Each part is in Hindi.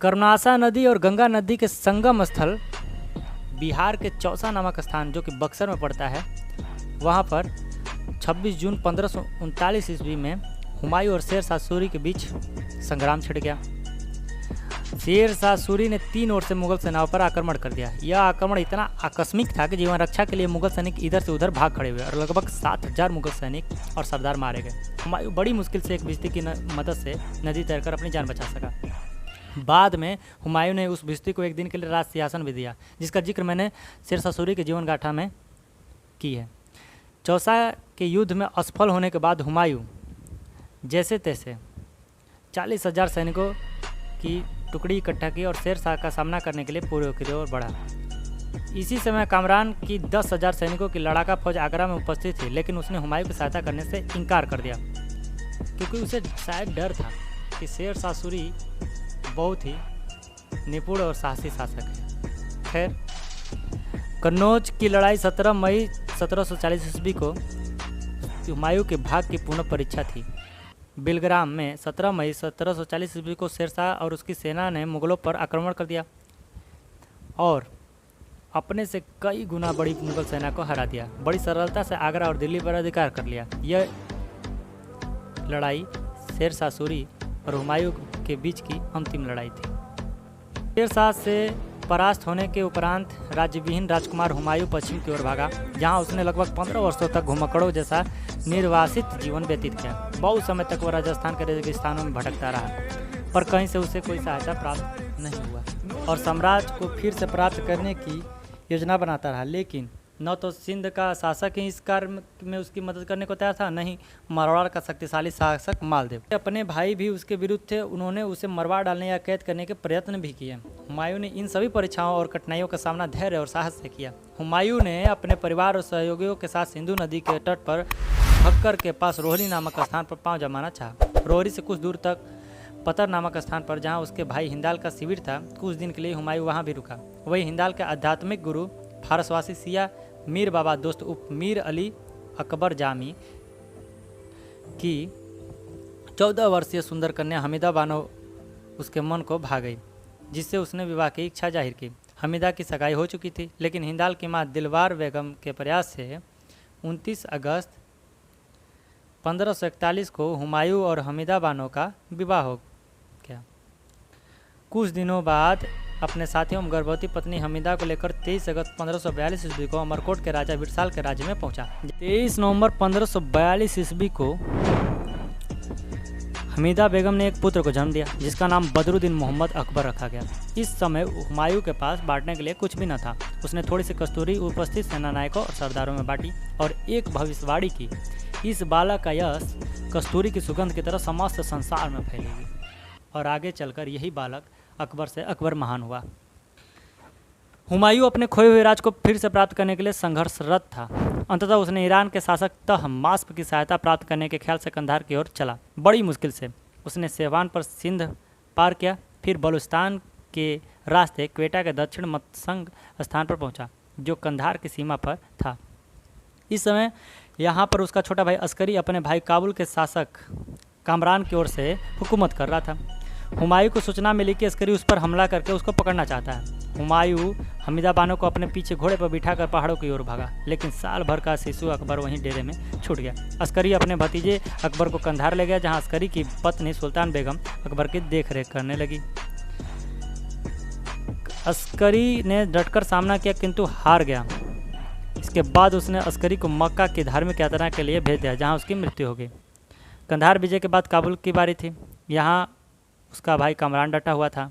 कर्मनाशा नदी और गंगा नदी के संगम स्थल बिहार के चौसा नामक स्थान जो कि बक्सर में पड़ता है, वहाँ पर 26 जून 1539 ईस्वी में हुमायूं और शेर शाह सूरी के बीच संग्राम छिड़ गया। शेर शाह सूरी ने 3 ओर से मुगल सेनाओं पर आक्रमण कर दिया। यह आक्रमण इतना आकस्मिक था कि जीवन रक्षा के लिए मुगल सैनिक इधर से उधर भाग खड़े हुए और लगभग 7000 मुगल सैनिक और सरदार मारे गए। हुमायूं बड़ी मुश्किल से एक भिश्ती की मदद से नदी तैरकर अपनी जान बचा सका। बाद में हुमायूं ने उस भिश्ती को एक दिन के लिए राज सिंहासन भी दिया, जिसका जिक्र मैंने शेर शाह सूरी के जीवन गाथा में की है। चौसा के युद्ध में असफल होने के बाद हुमायूं जैसे तैसे 40,000 सैनिकों की टुकड़ी इकट्ठा की और शेर शाह का सामना करने के लिए पूर्व की ओर बढ़ा। इसी समय कामरान की 10,000 सैनिकों की लड़ाका फौज आगरा में उपस्थित थी, लेकिन उसने हुमायूं की सहायता करने से इनकार कर दिया, क्योंकि उसे शायद डर था कि शेर शाह सूरी बहुत ही निपुण और साहसी शासक है। खैर, कन्नौज की लड़ाई 17 मई 1740 ईस्वी को हुमायूं के भाग्य की पूर्ण परीक्षा थी। बिलग्राम में 17 मई 1740 ईस्वी को शेर शाह और उसकी सेना ने मुगलों पर आक्रमण कर दिया और अपने से कई गुना बड़ी मुगल सेना को हरा दिया। बड़ी सरलता से आगरा और दिल्ली पर अधिकार कर लिया। यह लड़ाई शेर शाह सूरी और हुमायूं के बीच की अंतिम लड़ाई थी। शेर शाह से परास्त होने के उपरांत राज्यविहीन राजकुमार हुमायूं पश्चिम की ओर भागा, जहां उसने लगभग 15 वर्षों तक घुमक्कड़ों जैसा निर्वासित जीवन व्यतीत किया। बहुत समय तक वह राजस्थान के रेगिस्तानों में भटकता रहा, पर कहीं से उसे कोई सहायता प्राप्त नहीं हुआ और साम्राज्य को फिर से प्राप्त करने की योजना बनाता रहा। लेकिन न तो सिंध का शासक ही इस कार्य में उसकी मदद करने को तैयार था, न ही मारवाड़ का शक्तिशाली शासक मालदेव। अपने भाई भी उसके विरुद्ध थे। उन्होंने उसे मरवा डालने या कैद करने के प्रयत्न भी किए। हुमायूं ने इन सभी परीक्षाओं और कठिनाइयों का सामना धैर्य और साहस से किया। हुमायूं ने अपने परिवार और सहयोगियों के साथ सिंधु नदी के तट पर भक्कर के पास रोहरी नामक स्थान पर पांव जमाना चाहा। रोहरी से कुछ दूर तक पतर नामक स्थान पर, जहाँ उसके भाई हिंदाल का शिविर था, कुछ दिन के लिए हुमायूं वहाँ भी रुका। वही हिंदाल के आध्यात्मिक गुरु फारसवासी सिया मीर बाबा दोस्त उप मीर अली अकबर जामी की 14 वर्षीय सुंदर कन्या हमीदा बानो उसके मन को भा गई, जिससे उसने विवाह की इच्छा जाहिर की। हमीदा की सगाई हो चुकी थी, लेकिन हिंदाल की मां दिलवार बेगम के प्रयास से 29 अगस्त 1541 को हुमायूं और हमीदा बानो का विवाह हो गया। कुछ दिनों बाद अपने साथियों में गर्भवती पत्नी हमीदा को लेकर 23 अगस्त 1542 ईस्वी को अमरकोट के राजा विरसाल के राज्य में पहुंचा। 23 नवंबर 1542 ईस्वी को हमीदा बेगम ने एक पुत्र को जन्म दिया, जिसका नाम बदरुद्दीन मोहम्मद अकबर रखा गया। इस समय हुमायूं के पास बांटने के लिए कुछ भी न था। उसने थोड़ी सी कस्तूरी उपस्थित सेनानायकों और सरदारों में बांटी और एक भविष्यवाणी की, इस बालक का यश कस्तूरी की सुगंध की तरह समस्त संसार में फैलेगी और आगे चलकर यही बालक अकबर से अकबर महान हुआ। हुमायूं अपने खोए हुए राज को फिर से प्राप्त करने के लिए संघर्षरत था। अंततः उसने ईरान के शासक तहमास्प की सहायता प्राप्त करने के ख्याल से कंधार की ओर चला। बड़ी मुश्किल से उसने सेवान पर सिंध पार किया, फिर बलूचिस्तान के रास्ते क्वेटा के दक्षिण मतसंग स्थान पर पहुंचा, जो कंधार की सीमा पर था। इस समय यहाँ पर उसका छोटा भाई अस्करी अपने भाई काबुल के शासक कामरान की ओर से हुकूमत कर रहा था। हुमायूं को सूचना मिली कि अस्करी उस पर हमला करके उसको पकड़ना चाहता है। हुमायूं हमीदा बानो को अपने पीछे घोड़े पर बिठाकर पहाड़ों की ओर भागा, लेकिन साल भर का शिशु अकबर वहीं डेरे में छूट गया। अस्करी अपने भतीजे अकबर को कंधार ले गया, जहां अस्करी की पत्नी सुल्तान बेगम अकबर की देखरेख करने लगी। अस्करी ने डटकर सामना किया, किंतु हार गया। इसके बाद उसने अस्करी को मक्का की धार्मिक यात्रा के लिए भेज दिया, जहाँ उसकी मृत्यु हो गई। कंधार विजय के बाद काबुल की बारी थी। यहाँ उसका भाई कामरान डटा हुआ था।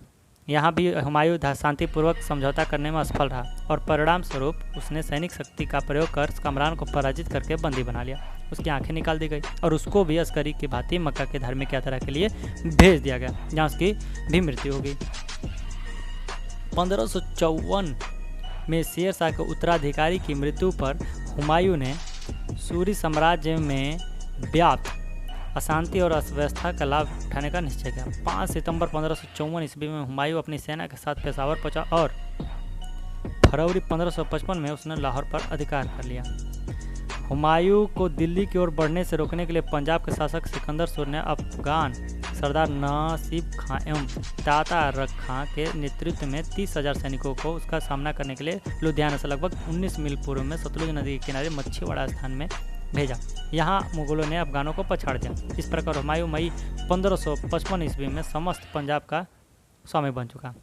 यहाँ भी हुमायूं शांतिपूर्वक समझौता करने में असफल रहा और परिणाम स्वरूप उसने सैनिक शक्ति का प्रयोग कर कामरान को पराजित करके बंदी बना लिया। उसकी आंखें निकाल दी गई और उसको भी अस्करी की भांति मक्का की धार्मिक यात्रा के लिए भेज दिया गया, जहाँ उसकी भी मृत्यु हो गई। 1554 में शेर शाह के उत्तराधिकारी की मृत्यु पर हुमायूं ने सूरी साम्राज्य में व्याप्त अशांति और अव्यवस्था का लाभ उठाने का निश्चय किया। 5 सितंबर 1554 ईस्वी में हुमायूं अपनी सेना के साथ पेशावर पहुंचा और फरवरी 1555 में उसने लाहौर पर अधिकार कर लिया। हुमायूं को दिल्ली की ओर बढ़ने से रोकने के लिए पंजाब के शासक सिकंदर सूर ने अफगान सरदार नासिब खां एवं दाता रख खां के नेतृत्व में 30,000 सैनिकों को उसका सामना करने के लिए लुधियाना से लगभग 19 मील पूर्व में सतलुज नदी के किनारे मच्छीवाड़ा स्थान में भेजा। यहाँ मुगलों ने अफगानों को पछाड़ दिया। इस प्रकार हुमायूं मई 1555 ईस्वी में समस्त पंजाब का स्वामी बन चुका।